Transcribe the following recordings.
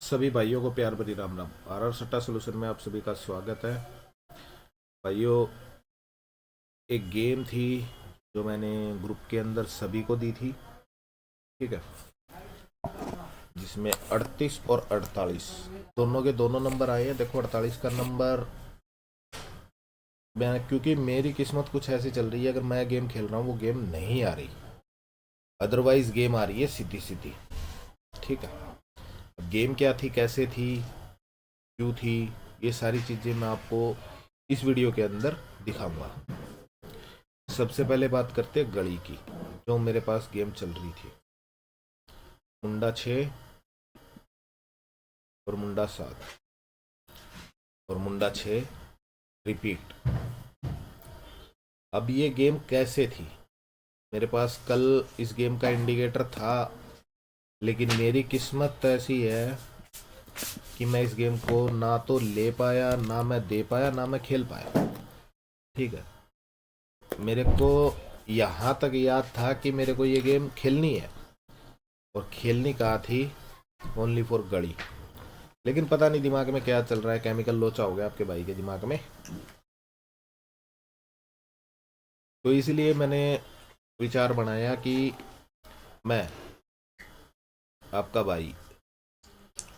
सभी भाइयों को प्यार भरी राम राम। आर सट्टा सोल्यूशन में आप सभी का स्वागत है। भाइयों, एक गेम थी जो मैंने ग्रुप के अंदर सभी को दी थी, ठीक है, जिसमें 38 और 48 दोनों के दोनों नंबर आए हैं। देखो 48 का नंबर, मैं क्योंकि मेरी किस्मत कुछ ऐसी चल रही है, अगर मैं गेम खेल रहा हूँ वो गेम नहीं आ रही, अदरवाइज गेम आ रही है सीधी सीधी, ठीक है। अब गेम क्या थी, कैसे थी, क्यों थी, ये सारी चीज़ें मैं आपको इस वीडियो के अंदर दिखाऊंगा। सबसे पहले बात करते हैं गली की, जो मेरे पास गेम चल रही थी। मुंडा 6 और मुंडा 7 और मुंडा 6 रिपीट। अब ये गेम कैसे थी, मेरे पास कल इस गेम का इंडिकेटर था, लेकिन मेरी किस्मत ऐसी है कि मैं इस गेम को ना तो ले पाया, ना मैं दे पाया, ना मैं खेल पाया, ठीक है। मेरे को यहाँ तक याद था कि मेरे को ये गेम खेलनी है, और खेलनी कहाँ थी, ओनली फॉर गड़ी। लेकिन पता नहीं दिमाग में क्या चल रहा है, केमिकल लोचा हो गया आपके भाई के दिमाग में। तो इसलिए मैंने विचार बनाया कि मैं, आपका भाई,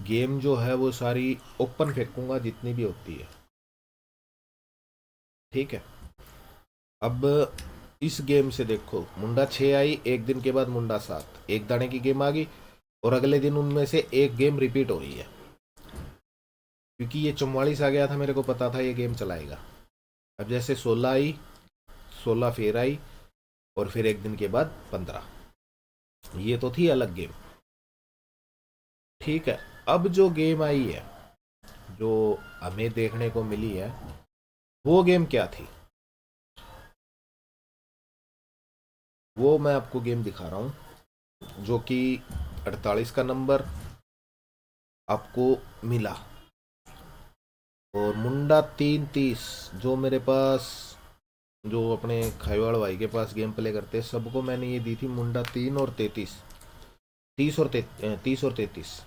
गेम जो है वो सारी ओपन फेंकूंगा जितनी भी होती है, ठीक है। अब इस गेम से देखो, मुंडा 6 आई, एक दिन के बाद मुंडा 7, एक दाने की गेम आ गई, और अगले दिन उनमें से एक गेम रिपीट हो रही है, क्योंकि ये 44 आ गया था, मेरे को पता था ये गेम चलाएगा। अब जैसे 16 आई, 16 फिर आई, और फिर एक दिन के बाद 15, ये तो थी अलग गेम, ठीक है। अब जो गेम आई है, जो हमें देखने को मिली है, वो गेम क्या थी, वो मैं आपको गेम दिखा रहा हूं, जो कि 48 का नंबर आपको मिला, और मुंडा 3 30 जो मेरे पास, जो अपने खाईवाड़ भाई के पास गेम प्ले करते हैं, सबको मैंने ये दी थी, मुंडा 3 और 33, 30 और 33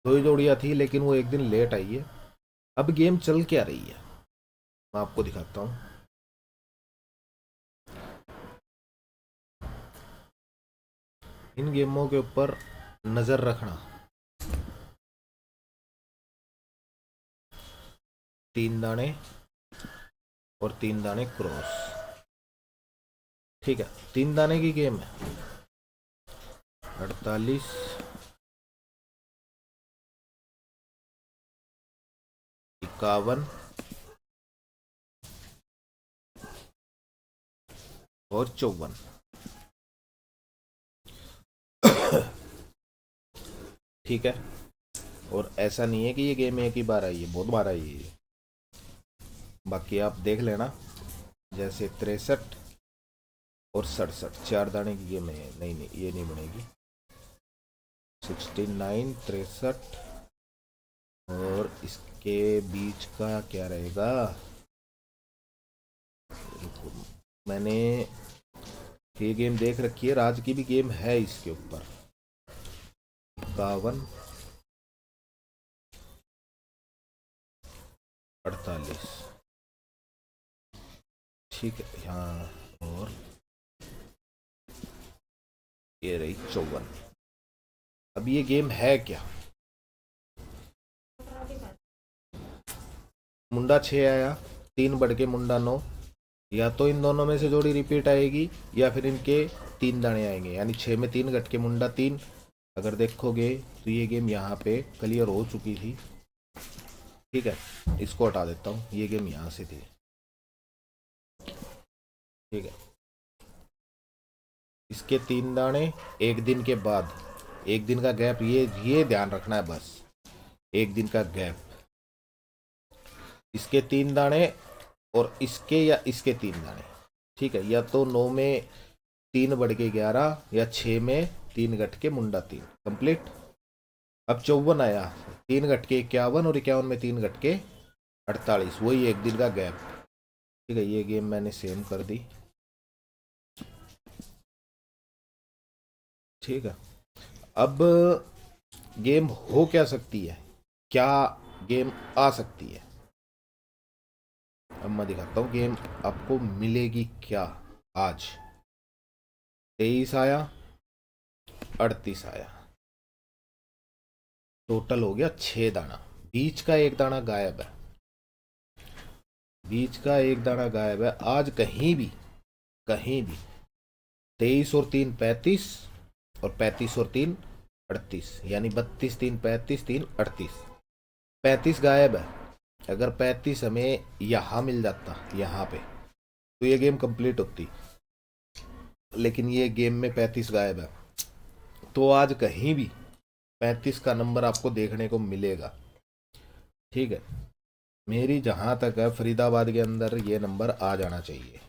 दो ही जोड़ियाँ थी, लेकिन वो एक दिन लेट आई है। अब गेम चल क्या रही है मैं आपको दिखाता हूँ। इन गेमों के ऊपर नज़र रखना। 3 दाने और 3 दाने क्रॉस, ठीक है। 3 दाने की गेम है, 48, 51 और 54, ठीक है। और ऐसा नहीं है कि ये गेम एक ही बार आई है, बहुत बार आई है ये, बाकी आप देख लेना। जैसे 63 और 67, 4 दाने की गेम है। नहीं नहीं, ये नहीं बनेगी। 69, 63, और इसके बीच का क्या रहेगा, मैंने ये गेम देख रखी है, राज की भी गेम है इसके ऊपर। 51, 48, ठीक है, हाँ। और ये रही 54। अब ये गेम है क्या, मुंडा 6 आया, 3 बढ़ के मुंडा 9, या तो इन दोनों में से जोड़ी रिपीट आएगी, या फिर इनके 3 दाने आएंगे, यानी 6 में 3 घट के मुंडा 3। अगर देखोगे तो ये गेम यहाँ पे क्लियर हो चुकी थी, ठीक है। इसको हटा देता हूँ, ये गेम यहाँ से थी, ठीक है। इसके 3 दाने एक दिन के बाद, एक दिन का गैप, ये ध्यान रखना है बस, एक दिन का गैप। इसके 3 दाने और इसके, या इसके 3 दाने, ठीक है। या तो 9 में 3 बढ़ के 11, या 6 में 3 घट के मुंडा 3, कंप्लीट। अब 54 आया, 3 घट के 51, और 51 में 3 घट के 48, वही एक दिन का गैप, ठीक है। ये गेम मैंने सेम कर दी, ठीक है। अब गेम हो क्या सकती है, क्या गेम आ सकती है। अब मैं दिखाता हूँ गेम आपको मिलेगी क्या। आज 23 आया, 38 आया, टोटल हो गया 6 दाना। बीच का एक दाना गायब है, बीच का एक दाना गायब है। आज कहीं भी, कहीं भी 23 और 3 35, और 35 और 3 38, यानी 32 3 35 3 38, 35 गायब है। अगर 35 हमें यहाँ मिल जाता, यहाँ पे, तो ये गेम कंप्लीट होती। लेकिन ये गेम में 35 गायब है, तो आज कहीं भी 35 का नंबर आपको देखने को मिलेगा। ठीक है, मेरी जहां तक है फरीदाबाद के अंदर ये नंबर आ जाना चाहिए,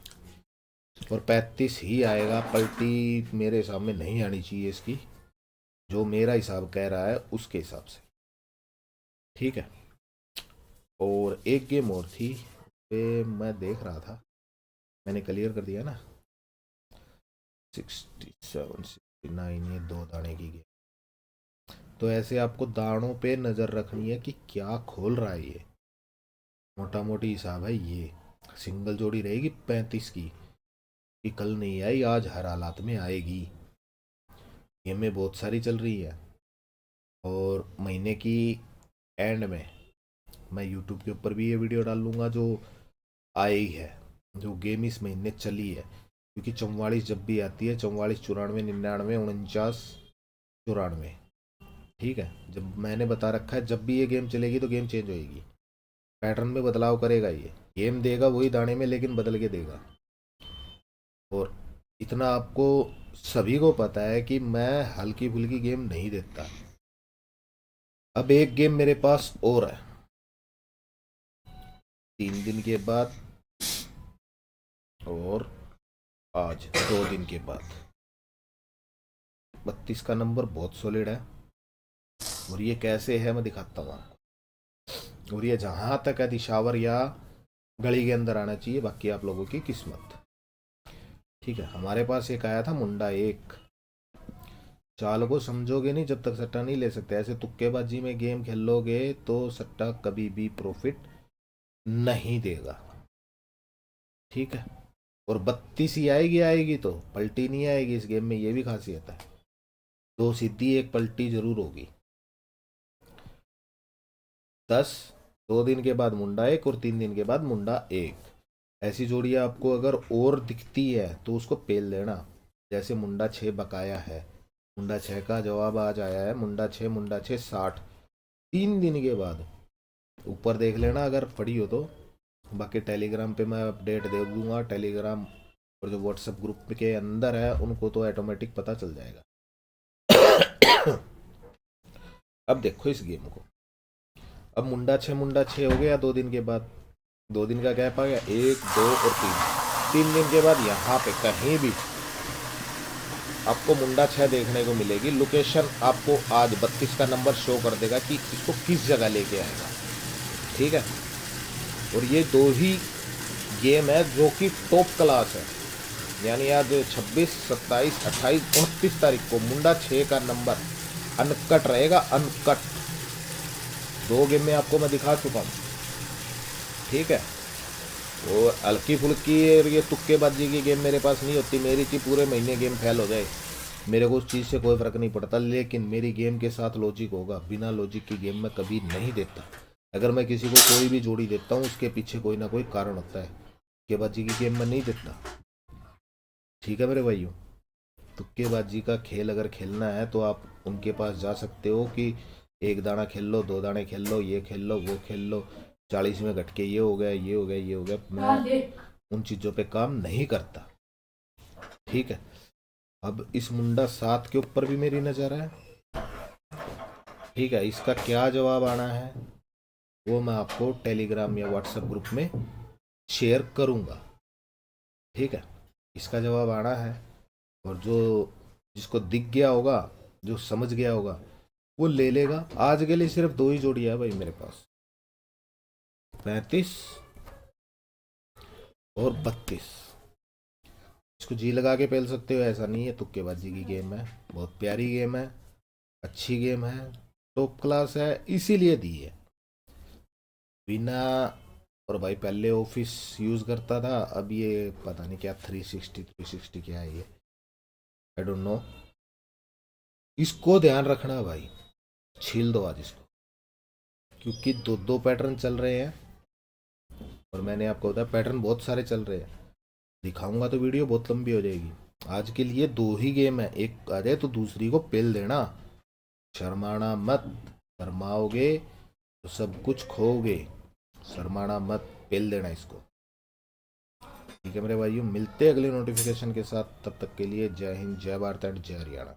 और 35 ही आएगा। पलटी मेरे सामने नहीं आनी चाहिए इसकी, जो मेरा हिसाब कह रहा है उसके हिसाब से। ठीक है, और एक गेम और थी पे मैं देख रहा था, मैंने क्लियर कर दिया ना। 67 69, ये 2 दाने की गेम। तो ऐसे आपको दानों पे नज़र रखनी है कि क्या खोल रहा है ये। मोटा मोटी हिसाब है ये, सिंगल जोड़ी रहेगी 35 की, कि कल नहीं आई आज हर हालात में आएगी। गेमें बहुत सारी चल रही है, और महीने की एंड में मैं यूट्यूब के ऊपर भी ये वीडियो डाल लूँगा जो आई है, जो गेम इस महीने चली है। क्योंकि 44 जब भी आती है, 44 94 99 49 94, ठीक है, जब मैंने बता रखा है जब भी ये गेम चलेगी तो गेम चेंज होएगी, पैटर्न में बदलाव करेगा। ये गेम देगा वही दाने में, लेकिन बदल के देगा। और इतना आपको सभी को पता है कि मैं हल्की फुल्की गेम नहीं देता। अब एक गेम मेरे पास और है, 3 दिन के बाद और आज 2 दिन के बाद। 32 का नंबर बहुत सॉलिड है, और ये कैसे है मैं दिखाता हूँ आपको। और ये जहां तक है दिशावर या गली के अंदर आना चाहिए, बाकी आप लोगों की किस्मत। ठीक है, हमारे पास एक आया था मुंडा एक। चाल को समझोगे नहीं जब तक सट्टा नहीं ले सकते। ऐसे तुक्केबाजी में गेम खेलोगे तो सट्टा कभी भी प्रॉफिट नहीं देगा। ठीक है, और 32 ही आएगी, आएगी तो पलटी नहीं आएगी इस गेम में, ये भी खासियत है। 2 सीधी 1 पलटी जरूर होगी। 10, 2 दिन के बाद मुंडा एक, और 3 दिन के बाद मुंडा एक। ऐसी जोड़ी आपको अगर और दिखती है तो उसको पेल देना। जैसे मुंडा 6 बकाया है, मुंडा 6 का जवाब आज आया है, मुंडा 6 60। 3 दिन के बाद ऊपर देख लेना अगर पड़ी हो तो। बाकी टेलीग्राम पे मैं अपडेट दे दूंगा। टेलीग्राम और जो व्हाट्सएप ग्रुप के अंदर है उनको तो ऑटोमेटिक पता चल जाएगा। अब देखो इस गेम को। अब मुंडा 6 हो गया 2 दिन के बाद। 2 दिन का गैप आ गया, 1 2 और 3। 3 दिन के बाद यहाँ पे कहीं भी आपको मुंडा 6 देखने को मिलेगी। लोकेशन आपको आज 32 का नंबर शो कर देगा कि इसको किस जगह लेके आएगा। ठीक है, और ये 2 ही गेम है जो कि टॉप क्लास है। यानी आज 26 27 28 29 तारीख को मुंडा 6 का नंबर अनकट रहेगा, अनकट। 2 गेम में आपको मैं दिखा चुका हूँ। ठीक है, वो हल्की फुल्की और ये तुक्केबाजी की गेम मेरे पास नहीं होती। मेरी थी पूरे महीने गेम फेल हो जाए, मेरे को उस चीज़ से कोई फ़र्क नहीं पड़ता। लेकिन मेरी गेम के साथ लॉजिक होगा, बिना लॉजिक की गेम मैं कभी नहीं देता। अगर मैं किसी को कोई भी जोड़ी देता हूँ उसके पीछे कोई ना कोई कारण होता है। तुक्केबाजी की गेम मैं नहीं देता। ठीक है मेरे भाइयों, तुक्केबाजी का खेल अगर खेलना है तो आप उनके पास जा सकते हो कि 1 दाना खेल लो, 2 दाने खेल लो, ये खेल लो, वो खेल लो, 40 में घट के ये हो गया, ये हो गया, ये हो गया। मैं उन चीज़ों पे काम नहीं करता। ठीक है, अब इस मुंडा 7 के ऊपर भी मेरी नज़र है। ठीक है, इसका क्या जवाब आना है वो मैं आपको टेलीग्राम या व्हाट्सएप ग्रुप में शेयर करूँगा। ठीक है, इसका जवाब आना है, और जो जिसको दिख गया होगा, जो समझ गया होगा, वो ले लेगा। आज के लिए सिर्फ 2 ही जोड़ी है भाई मेरे पास, 35 और 32। इसको जी लगा के पेल सकते हो, ऐसा नहीं है। तुक्केबाजी की गेम है, बहुत प्यारी गेम है, अच्छी गेम है। टॉप क्लास है इसीलिए दी है बिना। और भाई पहले ऑफिस यूज करता था, अब ये पता नहीं क्या 360 क्या है ये, आई डोंट नो। इसको ध्यान रखना भाई, छील दो आज इसको, क्योंकि दो दो पैटर्न चल रहे हैं और मैंने आपको बताया पैटर्न बहुत सारे चल रहे हैं। दिखाऊंगा तो वीडियो बहुत लंबी हो जाएगी। आज के लिए दो ही गेम है, एक आ जाए तो दूसरी को पेल देना, शर्माना मत। शर्माओगे तो सब कुछ खोओगे, शर्माना मत, पेल देना इसको। ठीक है मेरे भाइयों, मिलते हैं अगले नोटिफिकेशन के साथ, तब तक के लिए जय हिंद, जय भारत एंड जय हरियाणा।